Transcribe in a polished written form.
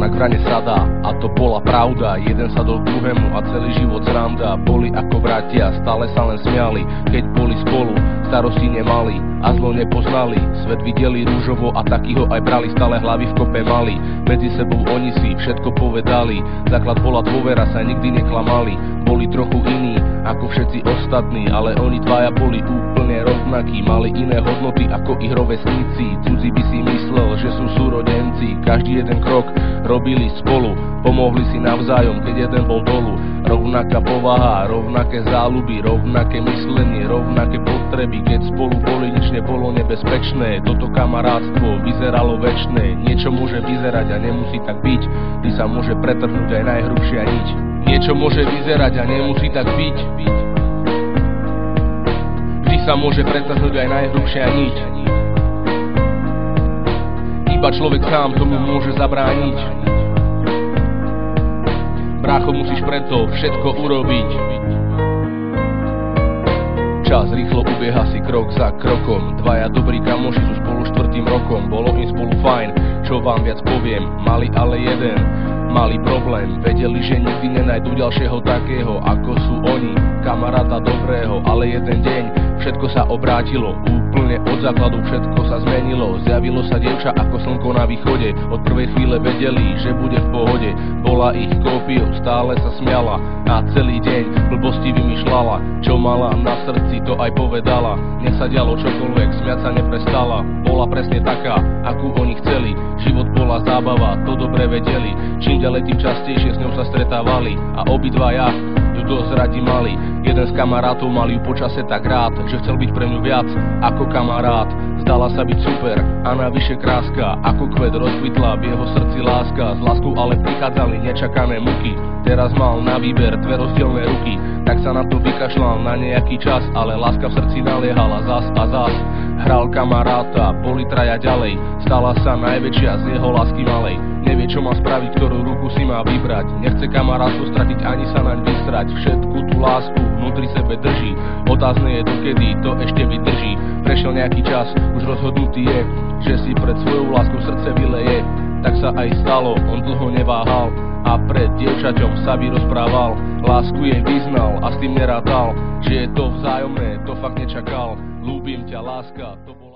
Baránok v rane sadá, a to bola pravda. Jeden sadol k druhému a celý život sranda. Boli ako bratia, stále sa len smiali. Keď boli spolu, starosti nemali a zlo nepoznali. Svet videli rúžovo a taký ho aj brali. Stále hlavy v kope mali, medzi sebou oni si všetko povedali. Základ bola dôvera, sa nikdy neklamali. Boli trochu iní ako všetci ostatní, ale oni dvaja boli úplne rovnakí. Mali iné hodnoty ako ich rovesníci. Cudzí by si myslel, že sú súrodenci. Každý jeden krok robili spolu, pomohli si navzájom, keď jeden bol dolu. Rovnaká povaha, rovnaké záľuby, rovnaké myslenie, rovnaké potreby. Keď spolu boli, nič nebolo nebezpečné. Toto kamarátstvo vyzeralo večné. Niečo môže vyzerať a nemusí tak byť, kdy sa môže pretrhnúť aj najhrubšia niť. Niečo môže vyzerať a nemusí tak byť, vždy sa môže pretrhnúť aj najhrubšia niť. Iba človek sám tomu môže zabrániť. Brácho, musíš preto všetko urobiť. Čas rýchlo ubieha si krok za krokom. Dvaja dobrí kamoši sú spolu 4. rokom. Bolo im spolu fajn, čo vám viac poviem. Mali ale jeden malý problém. Vedeli, že nikdy nenajdu ďalšieho takého ako sú oni. Kamaráta dobrého, ale jeden deň všetko sa obrátilo. Úplne od základu všetko sa zmenilo. Zjavilo sa dievča ako slnko na východe. Od prvej chvíle vedeli, že bude v pohode. Bola ich kópiou, stále sa smiala a celý deň blbosti vymýšľala. Čo mala na srdci, to aj povedala. Nech sa dialo čokoľvek, smiať sa neprestala. Bola presne taká, akú oni chceli. Život bola zábava, to dobre vedeli. Čím ďalej, tým častejšie s ňou sa stretávali. A obidvaja ju dosť radi mali. Jeden z kamarátov mal ju počase tak rád, že chcel byť pre ňu viac ako kamarát. Zdala sa byť super a navyše kráska. Ako kvet rozkvitla v jeho srdci láska. S láskou ale prichádzali nečakané muky. Teraz mal na výber dve rozdielne ruky. Tak sa na to vykašľal na nejaký čas, ale láska v srdci naliehala zas a zas. Hral kamaráta, boli traja ďalej. Stala sa najväčšia z jeho lásky malej. Nevie, čo má spraviť, ktorú ruku si má vybrať. Nechce kamarátstvo stratiť ani sa naň vysrať. Všetku tú lásku vnútri sebe drží. Otázne je dokedy to ešte vydrží. Prešiel nejaký čas, už rozhodnutý je, že si pred svojou láskou srdce vyleje. Tak sa aj stalo, on dlho neváhal a pred dievčaťom sa vyrozprával. Lásku jej vyznal a s tým nerátal, že je to vzájomné, to fakt nečakal. Ľúbim ťa, láska, to bolo